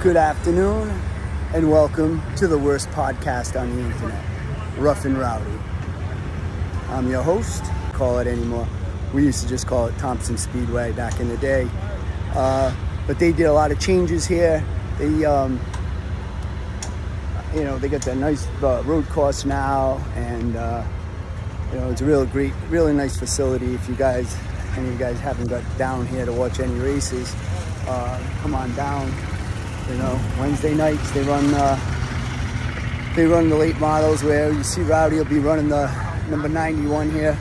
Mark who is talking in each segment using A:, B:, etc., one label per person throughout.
A: Good afternoon, and welcome to the worst podcast on the internet, Rough and Rowdy. I'm your host. Call it anymore. We used to just call it Thompson Speedway back in the day, but they did a lot of changes here. They, they got that nice road course now, and it's a really nice facility. If any of you guys haven't got down here to watch any races, come on down. Wednesday nights they run the late models, where you see Rowdy will be running the number 91 here,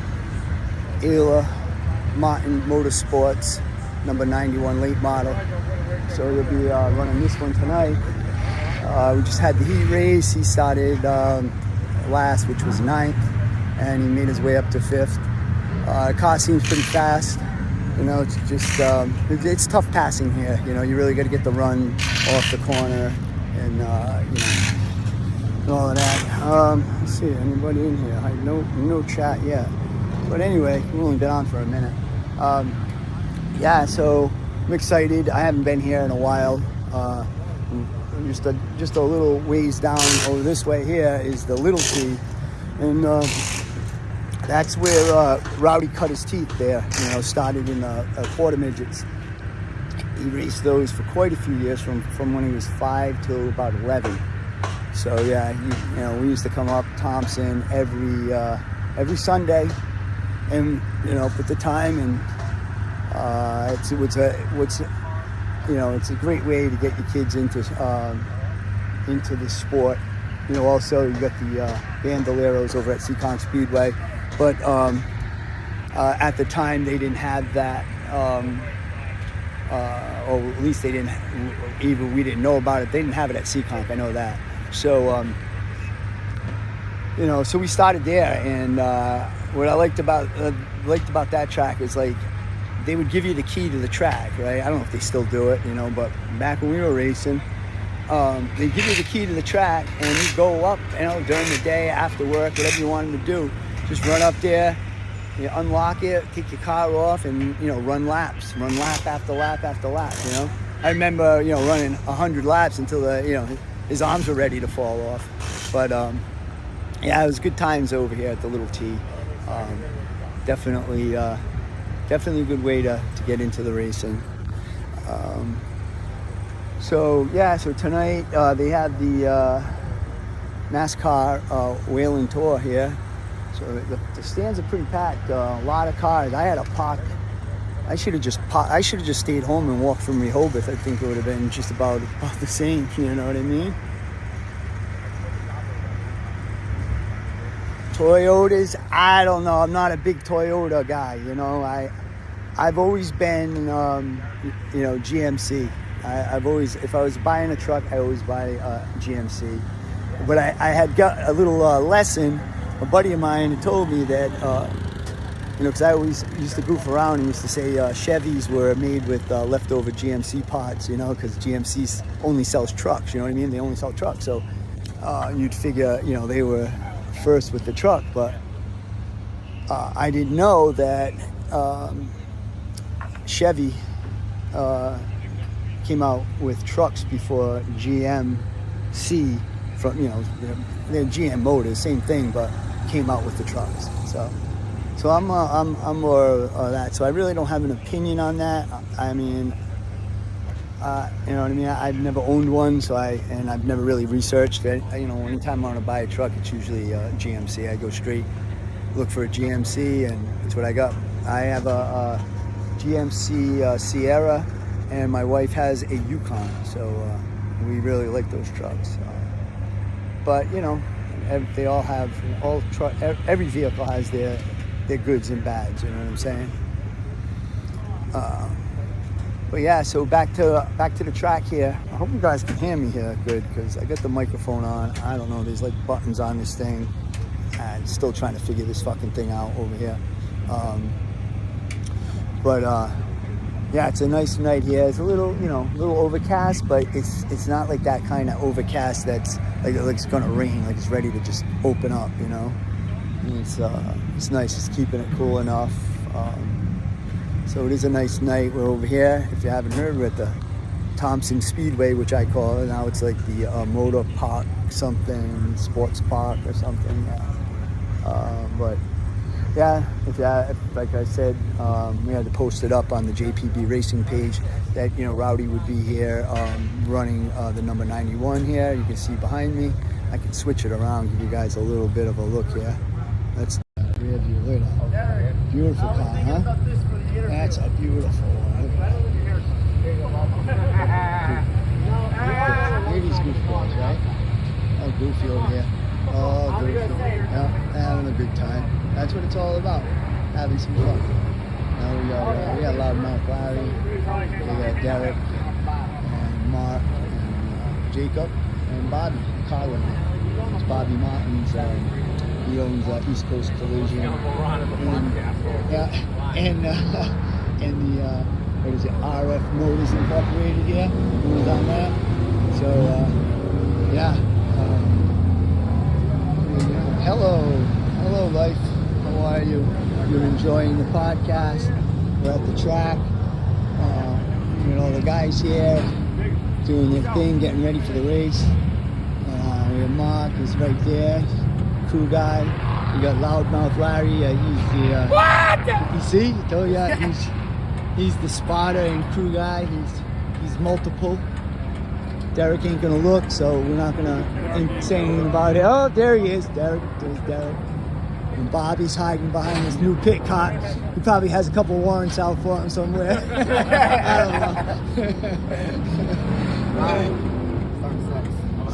A: Ayla Martin Motorsports, number 91 late model. So he'll be running this one tonight. We just had the heat race. He started last, which was 9th, and he made his way up to 5th. The car seems pretty fast. It's just, it's tough passing here. You really got to get the run off the corner and all of that. Let's see, anybody in here? No chat yet. But anyway, we've only been on for a minute. So I'm excited. I haven't been here in a while. Just a little ways down over this way here is the Little T. And that's where Rowdy cut his teeth there. Started in quarter midgets. He raced those for quite a few years, from when he was 5 till about 11. So yeah, we used to come up Thompson every Sunday, and put the time in. It's a great way to get your kids into the sport. Also you got the Bandoleros over at Seacon Speedway. But at the time, they didn't have that, or at least they didn't, even we didn't know about it. They didn't have it at Seacon, I know that. So, so we started there, and what I liked about that track is, like, they would give you the key to the track, right? I don't know if they still do it, but back when we were racing, they give you the key to the track, and you go up, during the day, after work, whatever you wanted to do. Just run up there, you unlock it, take your car off, and run laps, run lap after lap after lap. I remember running 100 laps until his arms were ready to fall off. But it was good times over here at the Little T. Definitely a good way to get into the racing. So tonight they had the NASCAR Whelen Tour here. So the stands are pretty packed. A lot of cars. I had to park. I should have just stayed home and walked from Rehoboth. I think it would have been just about the same. You know what I mean? Toyotas. I don't know. I'm not a big Toyota guy. I've always been GMC. I've always, if I was buying a truck, I always buy GMC. But I had got a little lesson. A buddy of mine had told me that, because I always used to goof around and used to say Chevys were made with leftover GMC parts, because GMC only sells trucks, you know what I mean? They only sell trucks. So you'd figure, they were first with the truck. But I didn't know that Chevy came out with trucks before GMC. They're GM Motors, same thing, but came out with the trucks. So I'm more of that. So I really don't have an opinion on that. I mean, you know what I mean? I've never owned one, and I've never really researched it. Anytime I want to buy a truck, it's usually GMC. I go straight, look for a GMC, and that's what I got. I have a GMC Sierra, and my wife has a Yukon, so we really like those trucks. But they all have every vehicle has their goods and bads. You know what I'm saying? But yeah, so back to the track here. I hope you guys can hear me here good, because I got the microphone on. I don't know. There's like buttons on this thing. I'm still trying to figure this fucking thing out over here. Yeah, it's a nice night here. It's a little overcast, but it's not like that kind of overcast that's like it's gonna rain, like it's ready to just open up, It's nice. It's keeping it cool enough. So it is a nice night. We're over here. If you haven't heard, we're at the Thompson Speedway, which I call it. Now it's like the Motor Park something, Sports Park or something. But yeah, if like I said, we had to post it up on the JPB Racing page that, you know, Rowdy would be here running the number 91 here. You can see behind me. I can switch it around, give you guys a little bit of a look here. That's rear view. Look at that. Beautiful car, huh? That's a beautiful one. Look at that. Ladies goofballs, right? Oh, Goofy over here. Oh, Goofy. Yeah, having a good time. That's what it's all about, having some fun. Now we got Loudmouth Larry, we got Derek, and Mark, and Jacob, and Bobby, Colin. It's Bobby Martin's. He owns East Coast Collision. And the what is it? RF Motors Incorporated here. Who's on that? So yeah. Hello, life. How are you? You're enjoying the podcast. We're at the track. You know, the guys here doing their thing, getting ready for the race. We have Mark is right there, crew guy. We got Loudmouth Larry. He's the what? You see? I told you, he's the spotter and crew guy. He's multiple. Derek ain't gonna look, so we're not gonna say anything about it. Oh, there he is, Derek. There's Derek. And Bobby's hiding behind this new pit car. He probably has a couple warrants out for him somewhere. I don't know.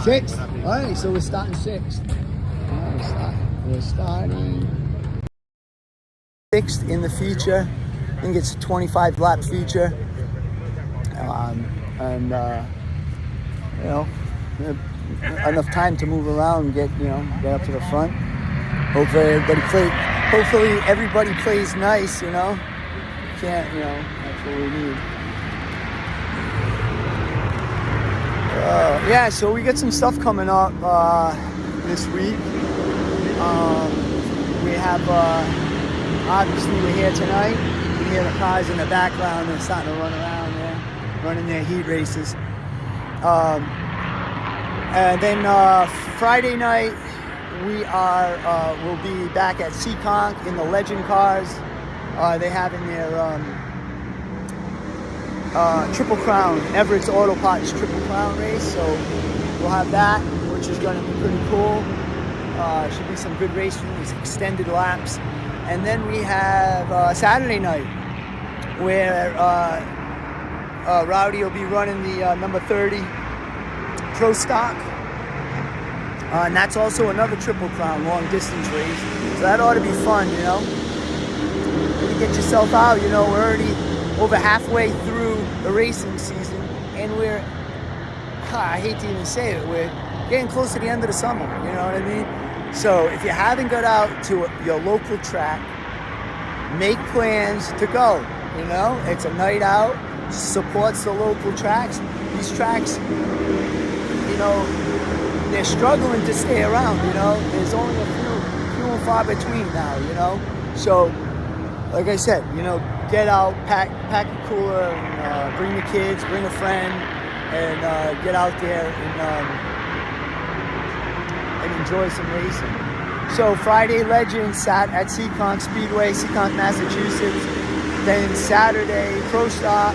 A: 6? All right, so we're starting 6th. We're starting 6th in the feature. I think it's a 25-lap feature. You know, enough time to move around and get up to the front. Hopefully everybody plays nice, you know. Can't, you know, that's what we need. Yeah, so we got some stuff coming up this week. We have, obviously we're here tonight. You can hear the cars in the background. They're starting to run around there, running their heat races. And then Friday night, we'll be back at Seekonk in the Legend cars. They have in their Triple Crown, Everett's Auto Parts Triple Crown race. So we'll have that, which is going to be pretty cool. Should be some good racing, extended laps. And then we have Saturday night, where Rowdy will be running the number 30 Pro Stock. And that's also another Triple Crown long distance race. So that ought to be fun, you know. You get yourself out, you know, we're already over halfway through the racing season, and we're, I hate to even say it, we're getting close to the end of the summer, you know what I mean? So if you haven't got out to your local track, make plans to go, you know? It's a night out, supports the local tracks. These tracks, you know, they're struggling to stay around, you know. There's only a few and far between now, you know. So, like I said, you know, get out, pack a cooler, and, bring the kids, bring a friend, and get out there and enjoy some racing. So Friday Legends sat at Seekonk Speedway, Seekonk, Massachusetts. Then Saturday Pro Stock,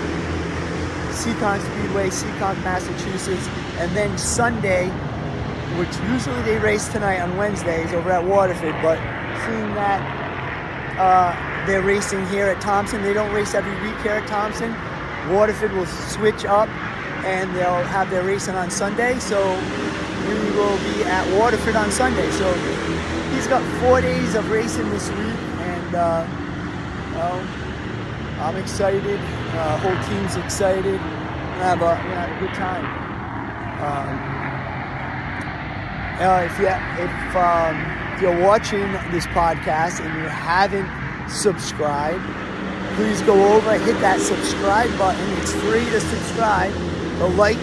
A: Seekonk Speedway, Seekonk, Massachusetts. And then Sunday, which usually they race tonight on Wednesdays over at Waterford, but seeing that they're racing here at Thompson, they don't race every week here at Thompson. Waterford will switch up and they'll have their racing on Sunday, so we will be at Waterford on Sunday. So he's got 4 days of racing this week, and I'm excited. Whole team's excited. We're gonna have a good time. If you're watching this podcast and you haven't subscribed, please go over and hit that subscribe button. It's free to subscribe. The like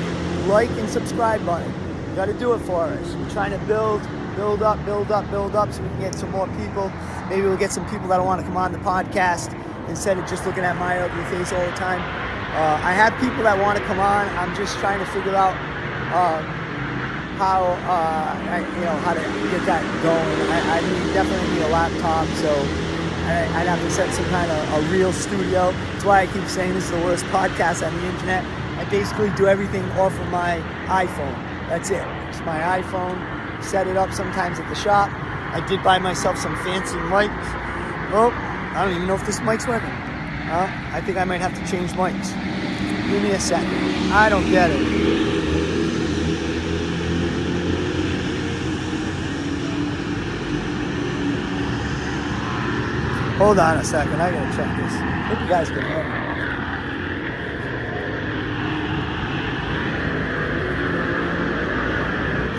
A: and subscribe button. You got to do it for us. We're trying to build up so we can get some more people. Maybe we'll get some people that want to come on the podcast instead of just looking at my ugly face all the time. I have people that want to come on. I'm just trying to figure out how how to get that going. I definitely need a laptop, so I'd have to set some kind of a real studio. That's why I keep saying this is the worst podcast on the internet. I basically do everything off of my iPhone. That's it. It's my iPhone. Set it up sometimes at the shop. I did buy myself some fancy mics. Oh, I don't even know if this mic's working. I think I might have to change mics. Give me a second. I don't get it. Hold on a second. I gotta check this. Hope you guys can hear me.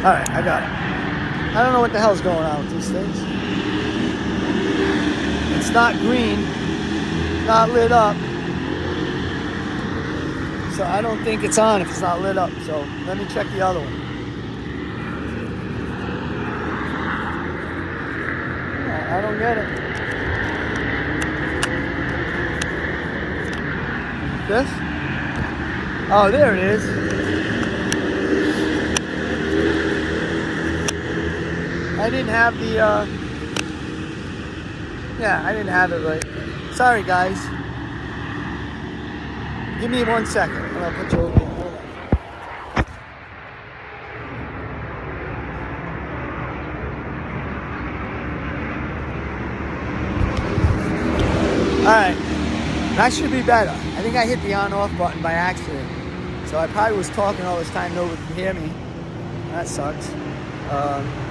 A: Alright, I got it. I don't know what the hell's going on with these things. It's not green. Not lit up. So I don't think it's on if it's not lit up. So let me check the other one. I don't get it. This? Oh, there it is. I didn't have the, I didn't have it right. Sorry, guys. Give me 1 second, and I'll put you over here. Hold on. Alright. That should be better. I think I hit the on-off button by accident. So I probably was talking all this time, nobody could hear me. That sucks.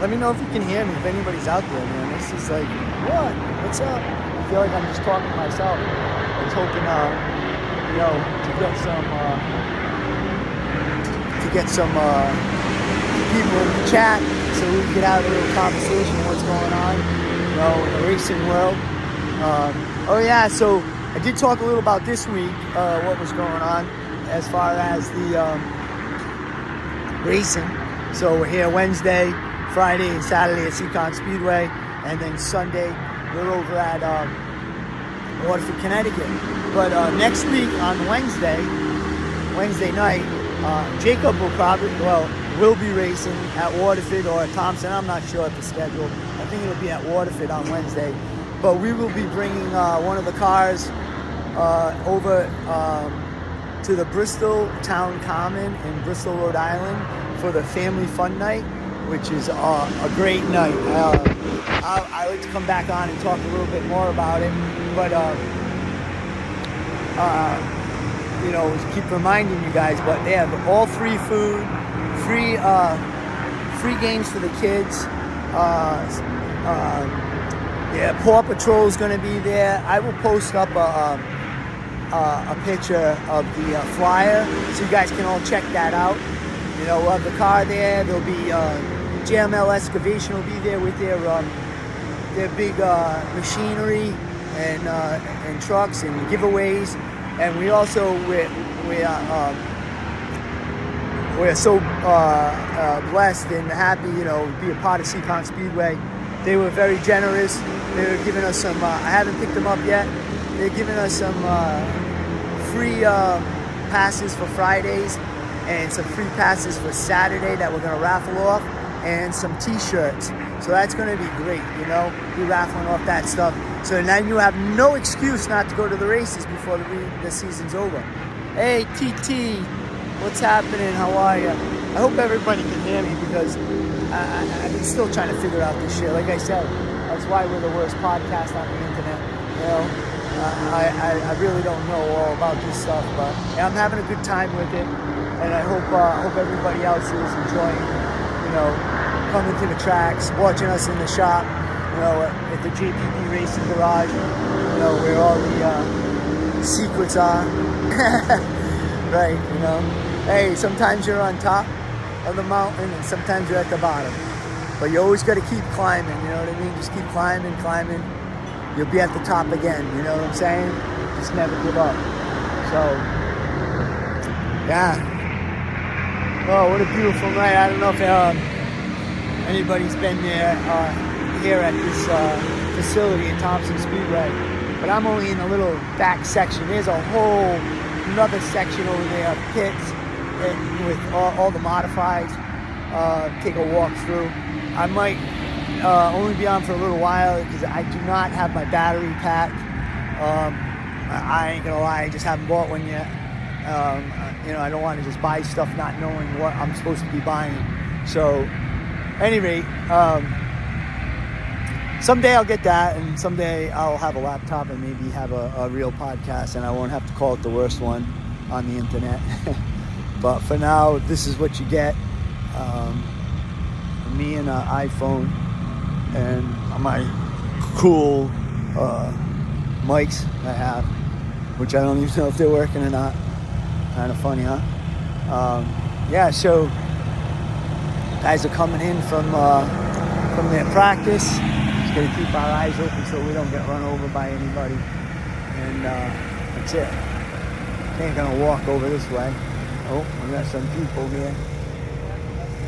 A: Let me know if you can hear me, if anybody's out there, man. This is like, what? What's up? I feel like I'm just talking to myself. I was hoping, to get some people in the chat so we can get out of a little conversation of what's going on, in the racing world. So I did talk a little about this week, what was going on as far as the racing. So we're here Wednesday, Friday, and Saturday at Seacon Speedway, and then Sunday we're over at Waterford, Connecticut. But next week on Wednesday night, Jacob will be racing at Waterford or at Thompson. I'm not sure of the schedule. I think it'll be at Waterford on Wednesday. But we will be bringing one of the cars over to the Bristol Town Common in Bristol, Rhode Island for the Family Fun Night, which is a great night. I like to come back on and talk a little bit more about it, but keep reminding you guys, but they have all free food, free games for the kids. Paw Patrol is going to be there. I will post up a picture of the flyer so you guys can all check that out. We'll have the car there. There'll be JML Excavation will be there with their big machinery and trucks and giveaways. And we also we're so blessed and happy, to be a part of Seacon Speedway. They were very generous. They were giving us some. I haven't picked them up yet. They're giving us some free passes for Fridays and some free passes for Saturday that we're going to raffle off, and some T-shirts. So that's going to be great, be raffling off that stuff. So now you have no excuse not to go to the races before the season's over. Hey, TT, what's happening? How are you? I hope everybody can hear me because I'm still trying to figure out this shit. Like I said, that's why we're the worst podcast on the internet. I really don't know all about this stuff, but I'm having a good time with it. And I hope everybody else is enjoying, coming to the tracks, watching us in the shop, at the JPP Racing Garage, where all the secrets are. Right, Hey, sometimes you're on top of the mountain and sometimes you're at the bottom. But you always got to keep climbing, you know what I mean? Just keep climbing. You'll be at the top again, you know what I'm saying? Just never give up. So, yeah. Oh, what a beautiful night. I don't know if anybody's been there here at this facility at Thompson Speedway, but I'm only in a little back section. There's a whole another section over there, pits, and with all the modifieds. Take a walk through. I might only be on for a little while because I do not have my battery packed. I ain't gonna lie, I just haven't bought one yet. I don't want to just buy stuff not knowing what I'm supposed to be buying. So, at any rate, someday I'll get that, and someday I'll have a laptop and maybe have a real podcast, and I won't have to call it the worst one on the internet. But for now, this is what you get. Me and an iPhone and my cool mics I have, which I don't even know if they're working or not. Kind of funny, huh? So guys are coming in from their practice. Just gotta keep our eyes open so we don't get run over by anybody. And that's it. Ain't gonna walk over this way. Oh, we got some people here.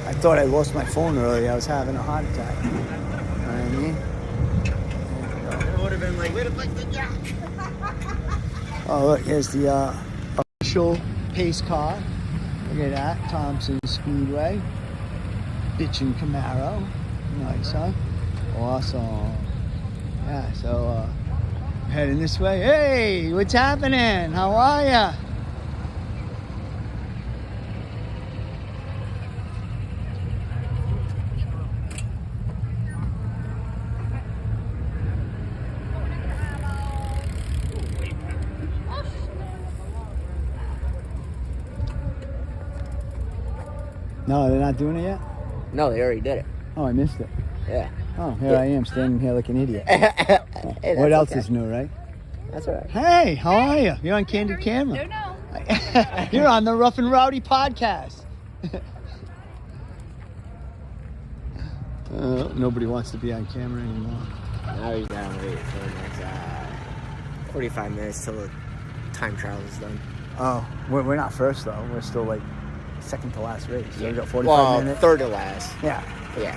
A: I thought I lost my phone earlier. I was having a heart attack. You know what I mean?
B: It would have been like, yeah.
A: Oh, look, here's the official pace car. Look at that. Thompson Speedway. Bitchin' Camaro. Nice, huh? Awesome. Yeah, so heading this way. Hey, what's happening? How are ya? No, they're not doing it yet?
B: No, they already did it.
A: Oh, I missed it.
B: Yeah.
A: Oh, here I am standing here like an idiot.
B: Hey,
A: What else
B: okay.
A: is new, right?
B: That's all right.
A: Hey, how are you? You're on Candid Camera.
C: No.
A: You're on the Rough and Rowdy podcast. Nobody wants to be on camera anymore.
B: Now he's down wait for the next 45 minutes till the time trial is done.
A: Oh, we're not first though. We're still like second to last race. So we got 45 minutes.
B: Third to last.
A: Yeah.
B: Yeah.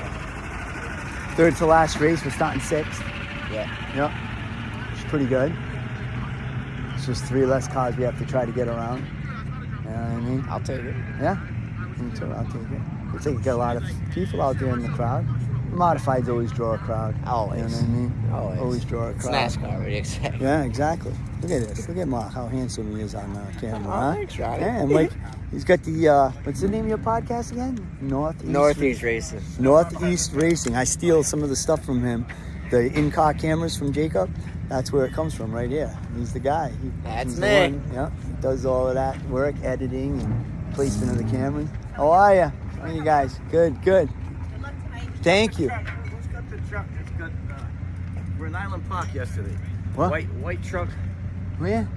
A: Third to last race. We're starting sixth.
B: Yeah.
A: Yep. It's pretty good. It's just 3 less cars we have to try to get around. You know what I mean?
B: I'll take it.
A: Yeah? Me too. I'll take it. I think you get a lot of people out there in the crowd. Modifieds always draw a crowd.
B: Always.
A: You know what I mean?
B: Always
A: Draw a
B: It's
A: crowd.
B: NASCAR, what do you expect?
A: Yeah, exactly. Look at this. Look at Mark, how handsome he is on camera, huh?
B: Thanks, Roddy.
A: Yeah, and like, he's got the, what's the name of your podcast again?
B: Northeast Racing.
A: Northeast Racing. I steal some of the stuff from him. The in-car cameras from Jacob. That's where it comes from, right here. He's the guy.
B: That's
A: he's
B: me.
A: The one, yeah, he does all of that work, editing and placement of the cameras. How are you? How are you guys? Good. Thank you.
D: Who's got the truck? It's got. We're in Island Park yesterday.
A: What?
D: White truck.
A: Where?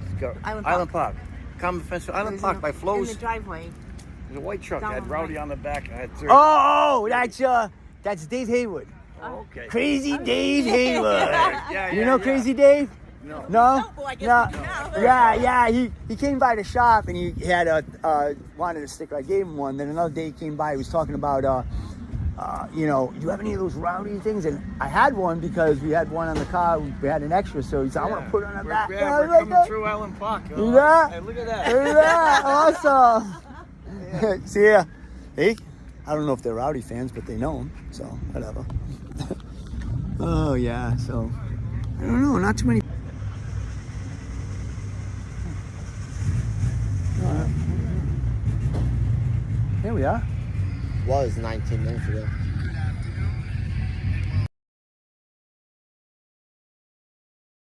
D: Island Park. Common fence. Island Park by
C: In
D: Flo's.
C: the driveway.
D: There's a white truck.
C: Down
D: Had
C: the
D: Rowdy
C: right.
D: on the back. I had 3.
A: Oh, that's Dave Haywood.
D: Oh, okay.
A: Crazy Dave Haywood.
D: Yeah,
A: You know Crazy Dave?
D: No.
A: No?
C: Well, I guess
A: No.
C: we do now.
A: Yeah. He came by the shop and he had wanted a sticker. I gave him one. Then another day he came by. He was talking about, do you have any of those Rowdy things? And I had one because we had one on the car. We had an extra, so he said, I want to put it on the back.
D: Yeah,
A: And I
D: we're
A: was
D: coming
A: like,
D: through Island Park.
A: Yeah.
D: Hey, look at that.
A: Look at that. Awesome. See ya. Hey, I don't know if they're Rowdy fans, but they know him, so whatever. Oh, yeah, so I don't know, not too many. Here we are.
B: Was 19 minutes ago.